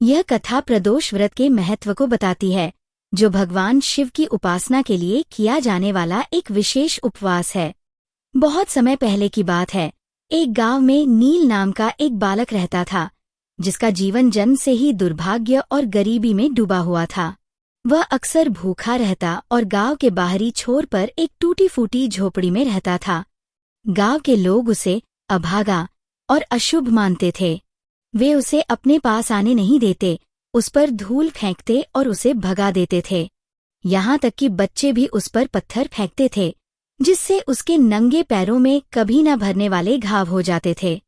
यह कथा प्रदोष व्रत के महत्व को बताती है, जो भगवान शिव की उपासना के लिए किया जाने वाला एक विशेष उपवास है। बहुत समय पहले की बात है। एक गांव में नील नाम का एक बालक रहता था, जिसका जीवन जन्म से ही दुर्भाग्य और गरीबी में डूबा हुआ था। वह अक्सर भूखा रहता और गांव के बाहरी छोर पर एक टूटी-फूटी झोपड़ी में रहता था। गांव के लोग उसे अभागा और अशुभ मानते थे। वे उसे अपने पास आने नहीं देते, उस पर धूल फेंकते और उसे भगा देते थे। यहाँ तक कि बच्चे भी उस पर पत्थर फेंकते थे, जिससे उसके नंगे पैरों में कभी न भरने वाले घाव हो जाते थे।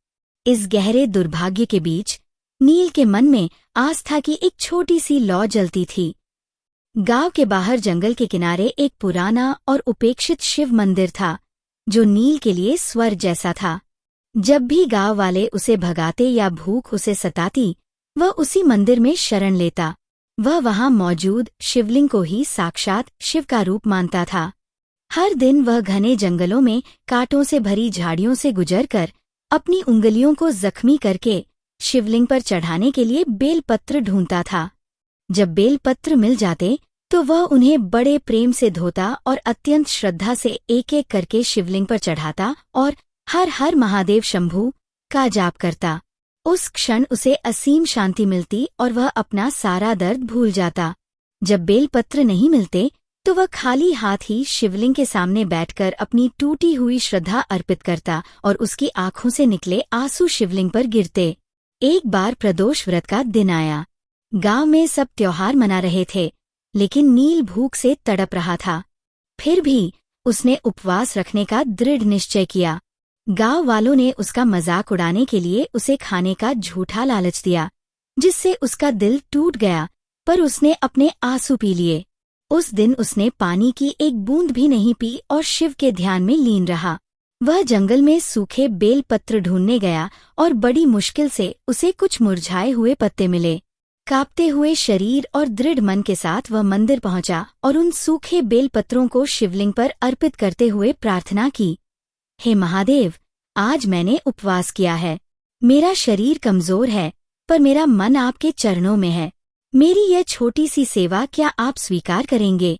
इस गहरे दुर्भाग्य के बीच नील के मन में आस्था की एक छोटी सी लौ जलती थी। गांव के बाहर जंगल के किनारे एक पुराना और उपेक्षित शिव मंदिर था, जो नील के लिए स्वर्ग जैसा था। जब भी गांव वाले उसे भगाते या भूख उसे सताती, वह उसी मंदिर में शरण लेता। वह वहां मौजूद शिवलिंग को ही साक्षात शिव का रूप मानता था। हर दिन वह घने जंगलों में कांटों से भरी झाड़ियों से गुजरकर अपनी उंगलियों को जख्मी करके शिवलिंग पर चढ़ाने के लिए बेलपत्र ढूंढता था। जब बेलपत्र मिल जाते तो वह उन्हें बड़े प्रेम से धोता और अत्यंत श्रद्धा से एक एक करके शिवलिंग पर चढ़ाता और हर हर महादेव शंभू का जाप करता। उस क्षण उसे असीम शांति मिलती और वह अपना सारा दर्द भूल जाता। जब बेलपत्र नहीं मिलते तो वह खाली हाथ ही शिवलिंग के सामने बैठकर अपनी टूटी हुई श्रद्धा अर्पित करता और उसकी आंखों से निकले आंसू शिवलिंग पर गिरते। एक बार प्रदोष व्रत का दिन आया। गांव में सब त्योहार मना रहे थे, लेकिन नील भूख से तड़प रहा था। फिर भी उसने उपवास रखने का दृढ़ निश्चय किया। गांव वालों ने उसका मजाक उड़ाने के लिए उसे खाने का झूठा लालच दिया, जिससे उसका दिल टूट गया, पर उसने अपने आंसू पी लिए। उस दिन उसने पानी की एक बूंद भी नहीं पी और शिव के ध्यान में लीन रहा। वह जंगल में सूखे बेल पत्र ढूंढने गया और बड़ी मुश्किल से उसे कुछ मुरझाए हुए पत्ते मिले। कांपते हुए शरीर और दृढ़ मन के साथ वह मंदिर पहुंचा और उन सूखे बेल पत्रों को शिवलिंग पर अर्पित करते हुए प्रार्थना की, हे महादेव, आज मैंने उपवास किया है। मेरा शरीर कमजोर है, पर मेरा मन आपके चरणों में है। मेरी यह छोटी सी सेवा क्या आप स्वीकार करेंगे?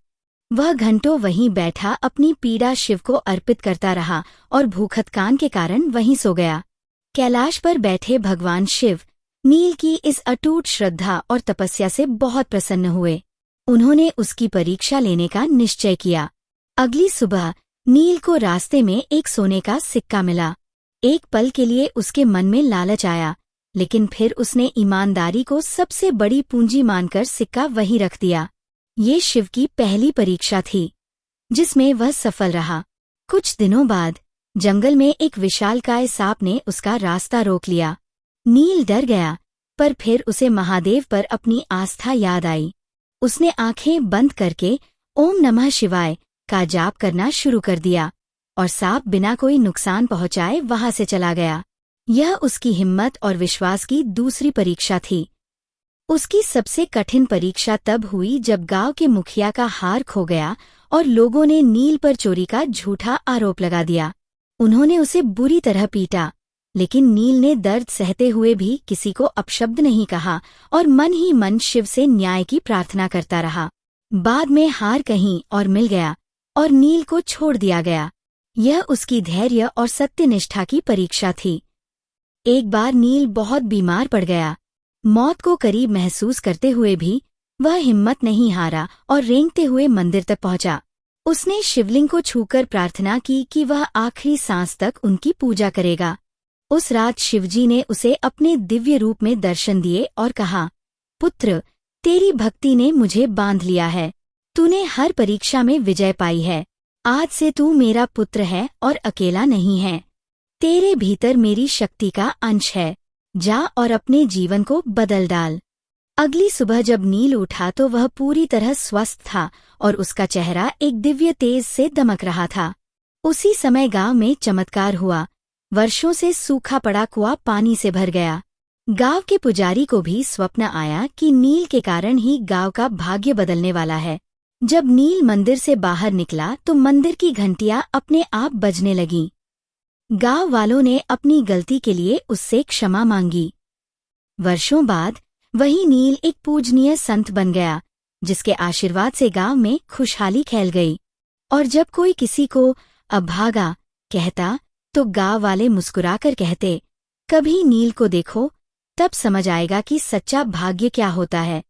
वह घंटों वहीं बैठा अपनी पीड़ा शिव को अर्पित करता रहा और भूखथकान के कारण वहीं सो गया। कैलाश पर बैठे भगवान शिव नील की इस अटूट श्रद्धा और तपस्या से बहुत प्रसन्न हुए। उन्होंने उसकी परीक्षा लेने का निश्चय किया। अगली सुबह नील को रास्ते में एक सोने का सिक्का मिला। एक पल के लिए उसके मन में लालच आया, लेकिन फिर उसने ईमानदारी को सबसे बड़ी पूंजी मानकर सिक्का वहीं रख दिया। ये शिव की पहली परीक्षा थी, जिसमें वह सफल रहा। कुछ दिनों बाद जंगल में एक विशालकाय सांप ने उसका रास्ता रोक लिया। नील डर गया, पर फिर उसे महादेव पर अपनी आस्था याद आई। उसने आंखें बंद करके ओम नमः शिवाय का जाप करना शुरू कर दिया और सांप बिना कोई नुकसान पहुंचाए वहां से चला गया। यह उसकी हिम्मत और विश्वास की दूसरी परीक्षा थी। उसकी सबसे कठिन परीक्षा तब हुई जब गांव के मुखिया का हार खो गया और लोगों ने नील पर चोरी का झूठा आरोप लगा दिया। उन्होंने उसे बुरी तरह पीटा, लेकिन नील ने दर्द सहते हुए भी किसी को अपशब्द नहीं कहा और मन ही मन शिव से न्याय की प्रार्थना करता रहा। बाद में हार कहीं और मिल गया और नील को छोड़ दिया गया। यह उसकी धैर्य और सत्यनिष्ठा की परीक्षा थी। एक बार नील बहुत बीमार पड़ गया। मौत को करीब महसूस करते हुए भी वह हिम्मत नहीं हारा और रेंगते हुए मंदिर तक पहुंचा। उसने शिवलिंग को छूकर प्रार्थना की कि वह आखिरी सांस तक उनकी पूजा करेगा। उस रात शिवजी ने उसे अपने दिव्य रूप में दर्शन दिए और कहा, पुत्र, तेरी भक्ति ने मुझे बांध लिया है। तूने हर परीक्षा में विजय पाई है। आज से तू मेरा पुत्र है और अकेला नहीं है। तेरे भीतर मेरी शक्ति का अंश है। जा और अपने जीवन को बदल डाल। अगली सुबह जब नील उठा तो वह पूरी तरह स्वस्थ था और उसका चेहरा एक दिव्य तेज से दमक रहा था। उसी समय गांव में चमत्कार हुआ। वर्षों से सूखा पड़ा कुआं पानी से भर गया। गांव के पुजारी को भी स्वप्न आया कि नील के कारण ही गांव का भाग्य बदलने वाला है। जब नील मंदिर से बाहर निकला तो मंदिर की घंटियां अपने आप बजने लगीं। गांव वालों ने अपनी गलती के लिए उससे क्षमा मांगी। वर्षों बाद वही नील एक पूजनीय संत बन गया, जिसके आशीर्वाद से गांव में खुशहाली फैल गई। और जब कोई किसी को अभागा कहता तो गांव वाले मुस्कुराकर कहते, कभी नील को देखो, तब समझ आएगा कि सच्चा भाग्य क्या होता है।